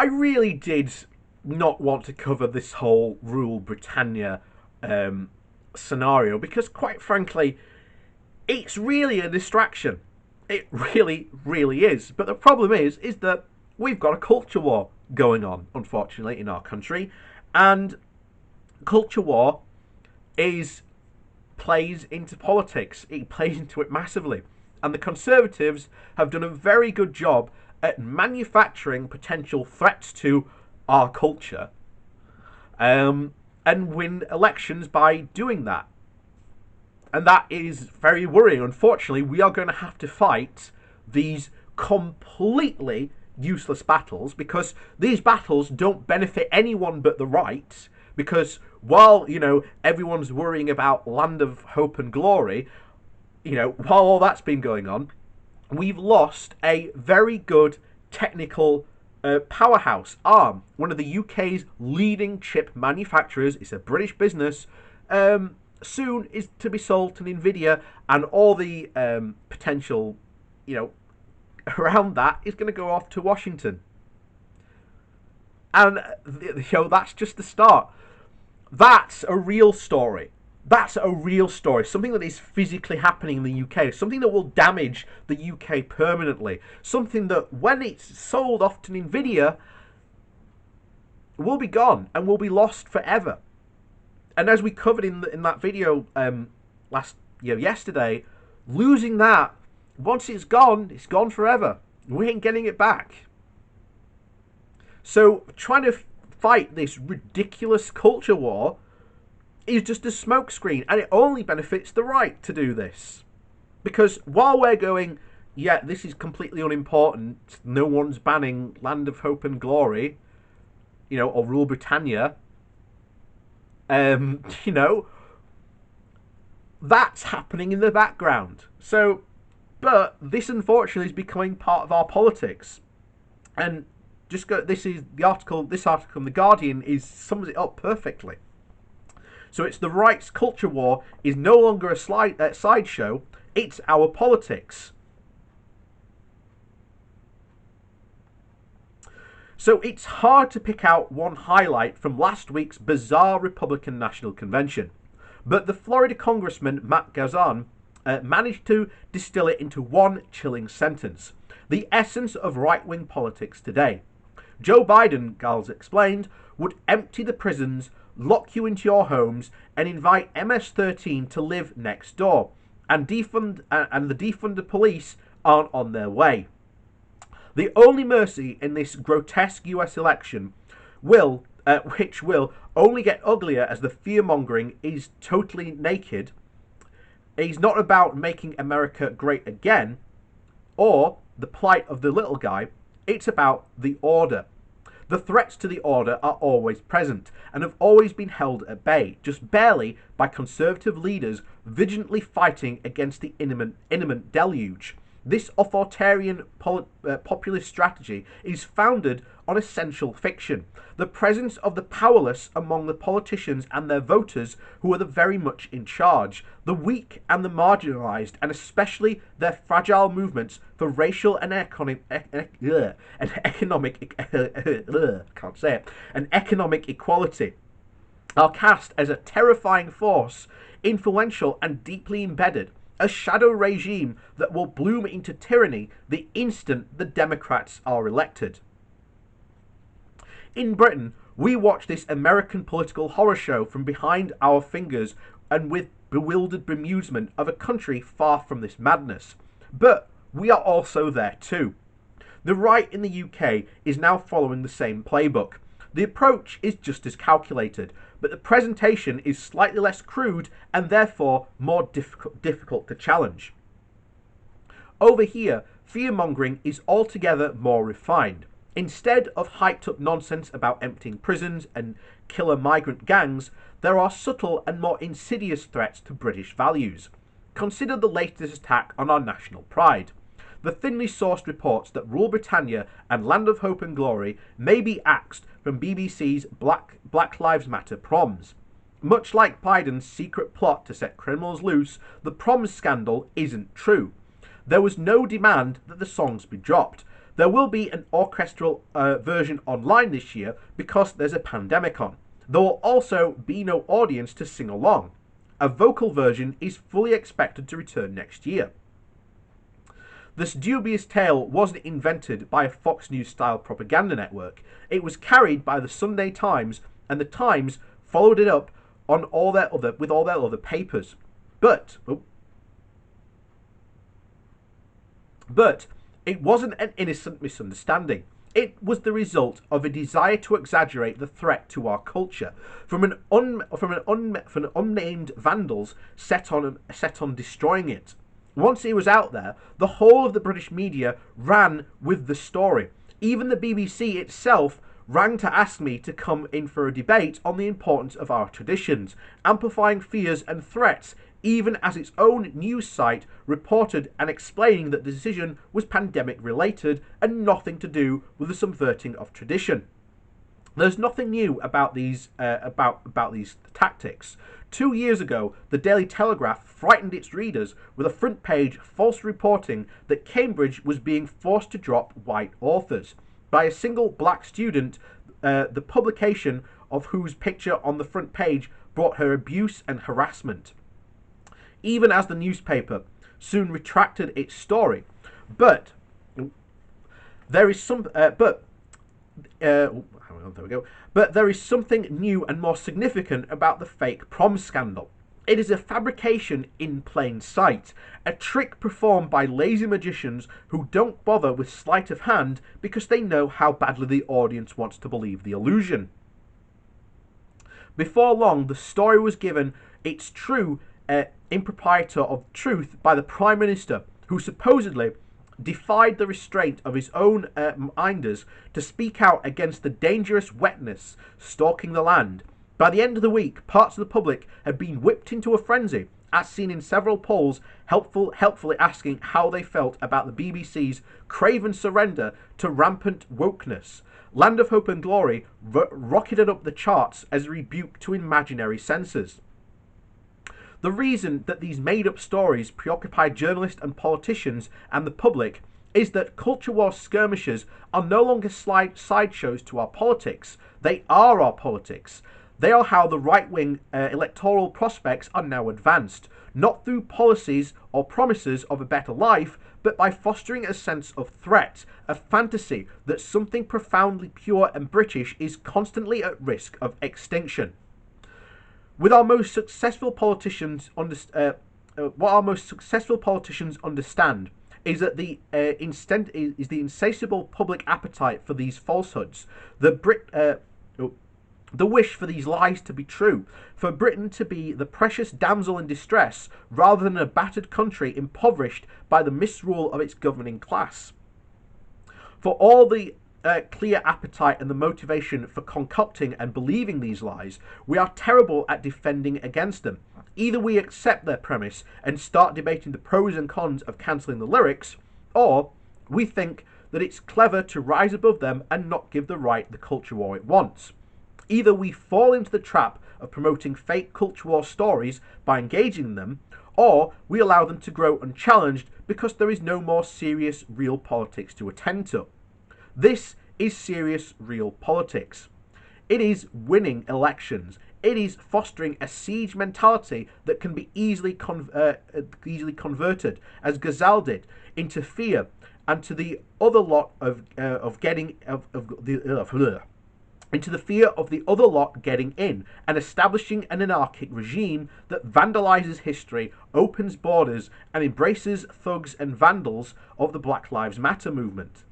I really did not want to cover this whole Rule Britannia scenario because, quite frankly, it's really a distraction. It really, really is. But the problem is that we've got a culture war going on, unfortunately, in our country, and culture war is plays into politics. It plays into it massively, and the Conservatives have done a very good job at manufacturing potential threats to our culture, and win elections by doing that. And that is very worrying. Unfortunately, we are going to have to fight these completely useless battles because these battles don't benefit anyone but the right. Because while, everyone's worrying about Land of Hope and Glory, while all that's been going on, we've lost a very good technical powerhouse, ARM, one of the UK's leading chip manufacturers. It's a British business. Soon is to be sold to Nvidia, and all the potential, around that is going to go off to Washington. And that's just the start. That's a real story. That's a real story. Something that is physically happening in the UK. Something that will damage the UK permanently. Something that, when it's sold off to Nvidia, will be gone and will be lost forever. And as we covered in that video yesterday, losing that, once it's gone forever. We ain't getting it back. So trying to fight this ridiculous culture war is just a smokescreen, and it only benefits the right to do this. Because while we're going, this is completely unimportant, no one's banning Land of Hope and Glory, or Rule Britannia, that's happening in the background. So, but this unfortunately is becoming part of our politics. And this is the article. This article in the Guardian sums it up perfectly. So it's the right's culture war is no longer a sideshow. It's our politics. So it's hard to pick out one highlight from last week's bizarre Republican National Convention. But the Florida Congressman Matt Garzon managed to distill it into one chilling sentence. The essence of right-wing politics today. Joe Biden, Gals explained, would empty the prisons, lock you into your homes, and invite MS-13 to live next door. And the defunded police aren't on their way. The only mercy in this grotesque US election which will only get uglier as the fear-mongering is totally naked, is not about making America great again or the plight of the little guy. It's about the order. The threats to the order are always present and have always been held at bay, just barely, by conservative leaders vigilantly fighting against the imminent deluge. This authoritarian populist strategy is founded on essential fiction, the presence of the powerless among the politicians and their voters who are the very much in charge, the weak and the marginalized, and especially their fragile movements for racial and economic equality are cast as a terrifying force, influential and deeply embedded, a shadow regime that will bloom into tyranny the instant the Democrats are elected. In Britain, we watch this American political horror show from behind our fingers and with bewildered bemusement of a country far from this madness. But we are also there too. The right in the UK is now following the same playbook. The approach is just as calculated, but the presentation is slightly less crude and therefore more difficult to challenge. Over here, fear-mongering is altogether more refined. Instead of hyped-up nonsense about emptying prisons and killer migrant gangs, there are subtle and more insidious threats to British values. Consider the latest attack on our national pride. The thinly sourced reports that Rule Britannia and Land of Hope and Glory may be axed from BBC's Black Lives Matter proms. Much like Biden's secret plot to set criminals loose, the proms scandal isn't true. There was no demand that the songs be dropped. There will be an orchestral version online this year because there's a pandemic on. There will also be no audience to sing along. A vocal version is fully expected to return next year. This dubious tale wasn't invented by a Fox News-style propaganda network. It was carried by the Sunday Times, and the Times followed it up on all their other papers. But it wasn't an innocent misunderstanding. It was the result of a desire to exaggerate the threat to our culture from unnamed vandals set on destroying it. Once it was out there, the whole of the British media ran with the story. Even the BBC itself rang to ask me to come in for a debate on the importance of our traditions, amplifying fears and threats, even as its own news site reported and explaining that the decision was pandemic related and nothing to do with the subverting of tradition. There's nothing new about these tactics. 2 years ago, the Daily Telegraph frightened its readers with a front page false reporting that Cambridge was being forced to drop white authors by a single black student, the publication of whose picture on the front page brought her abuse and harassment. Even as the newspaper soon retracted its story, but there is something new and more significant about the fake prom scandal. It is a fabrication in plain sight, a trick performed by lazy magicians who don't bother with sleight of hand because they know how badly the audience wants to believe the illusion. Before long, the story was given its true imprimatur of truth by the Prime Minister, who supposedly defied the restraint of his own minders to speak out against the dangerous wetness stalking the land. By the end of the week, parts of the public had been whipped into a frenzy, as seen in several polls, helpfully asking how they felt about the BBC's craven surrender to rampant wokeness. Land of Hope and Glory rocketed up the charts as a rebuke to imaginary censors. The reason that these made-up stories preoccupy journalists and politicians and the public is that culture war skirmishes are no longer sideshows to our politics. They are our politics. They are how the right-wing electoral prospects are now advanced, not through policies or promises of a better life, but by fostering a sense of threat, a fantasy that something profoundly pure and British is constantly at risk of extinction. What our most successful politicians understand is that the insatiable public appetite for these falsehoods, the wish for these lies to be true, for Britain to be the precious damsel in distress rather than a battered country impoverished by the misrule of its governing class. For all the clear appetite and the motivation for concocting and believing these lies, we are terrible at defending against them. Either we accept their premise and start debating the pros and cons of cancelling the lyrics, or we think that it's clever to rise above them and not give the right the culture war it wants. Either we fall into the trap of promoting fake culture war stories by engaging in them, or we allow them to grow unchallenged because there is no more serious, real politics to attend to. This is serious, real politics. It is winning elections. It is fostering a siege mentality that can be easily converted, as Ghazal did, into fear, and to the other lot into the fear of the other lot getting in and establishing an anarchic regime that vandalizes history, opens borders, and embraces thugs and vandals of the Black Lives Matter movement.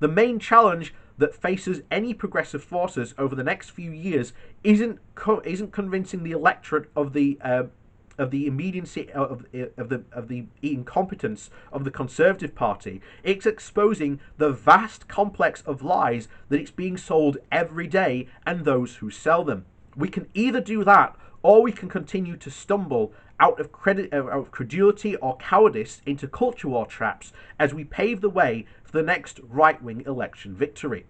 The main challenge that faces any progressive forces over the next few years isn't convincing the electorate of the immediacy of the incompetence of the Conservative Party. It's exposing the vast complex of lies that it's being sold every day and those who sell them. We can either do that, or we can continue to stumble out of credulity or cowardice into culture war traps as we pave the way for the next right-wing election victory.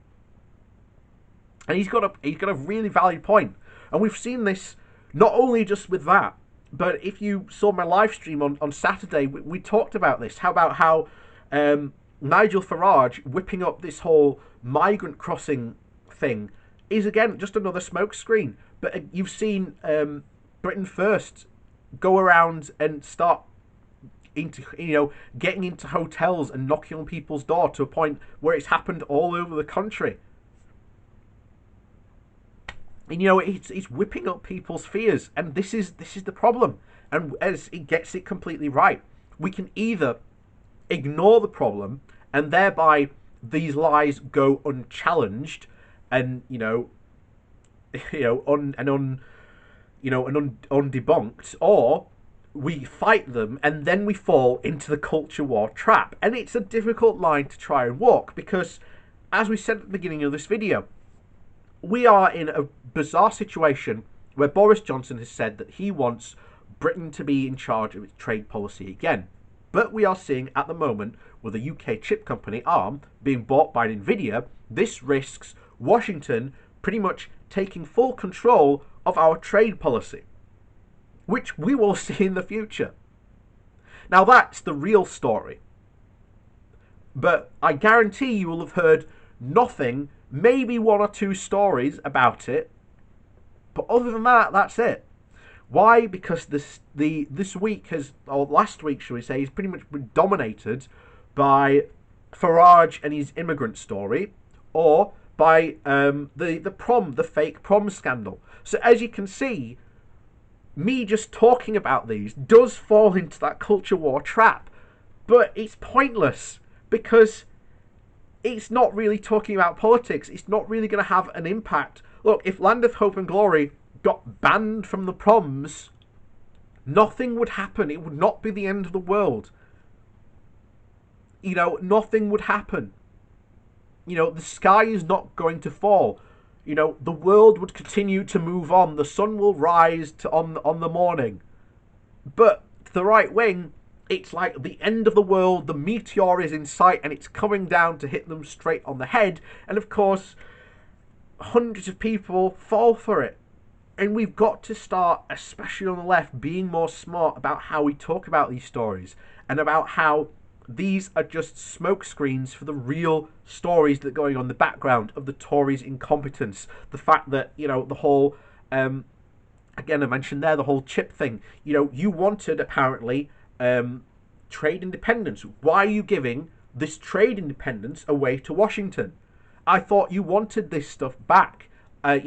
And he's got a really valid point. And we've seen this not only just with that, but if you saw my live stream on Saturday, we talked about this. How about how Nigel Farage whipping up this whole migrant crossing thing is again just another smokescreen. But you've seen Britain First go around and start into, getting into hotels and knocking on people's door to a point where it's happened all over the country. And it's whipping up people's fears, and this is the problem. And as it gets it completely right, we can either ignore the problem and thereby these lies go unchallenged and undebunked, or we fight them and then we fall into the culture war trap. And it's a difficult line to try and walk because, as we said at the beginning of this video, we are in a bizarre situation where Boris Johnson has said that he wants Britain to be in charge of its trade policy again. But we are seeing at the moment, with the UK chip company ARM being bought by Nvidia, this risks Washington pretty much taking full control of our trade policy, which we will see in the future. Now that's the real story. But I guarantee you will have heard nothing, maybe one or two stories about it. But other than that, that's it. Why? Because this week or last week, shall we say, has pretty much been dominated by Farage and his immigrant story, or by the fake prom scandal. So as you can see, me just talking about these does fall into that culture war trap, but it's pointless because it's not really talking about politics. It's not really going to have an impact. Look, if Land of Hope and Glory got banned from the proms, nothing would happen. It would not be the end of the world. Nothing would happen. The sky is not going to fall. The world would continue to move on. The sun will rise on the morning. But the right wing, it's like the end of the world. The meteor is in sight and it's coming down to hit them straight on the head. And of course, hundreds of people fall for it. And we've got to start, especially on the left, being more smart about how we talk about these stories and about how these are just smokescreens for the real stories that are going on in the background of the Tories' incompetence. The fact that, the whole, again, I mentioned there, the whole chip thing. You wanted, apparently, trade independence. Why are you giving this trade independence away to Washington? I thought you wanted this stuff back. I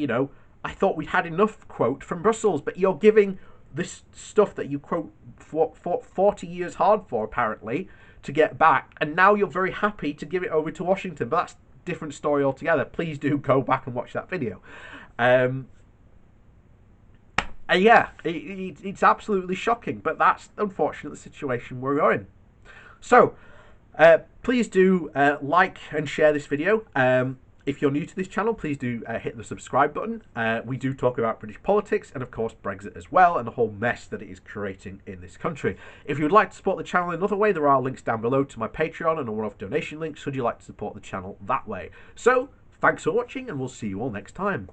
thought we had enough, quote, from Brussels, but you're giving this stuff that you, quote, fought 40 years hard for, apparently, to get back, and now you're very happy to give it over to Washington. But that's a different story altogether. Please do go back and watch that video. It's absolutely shocking, but that's unfortunately the situation we're in. So, please do like and share this video. If you're new to this channel, please do hit the subscribe button. We do talk about British politics and, of course, Brexit as well, and the whole mess that it is creating in this country. If you would like to support the channel in another way, there are links down below to my Patreon and a one-off donation link should you like to support the channel that way. So, thanks for watching, and we'll see you all next time.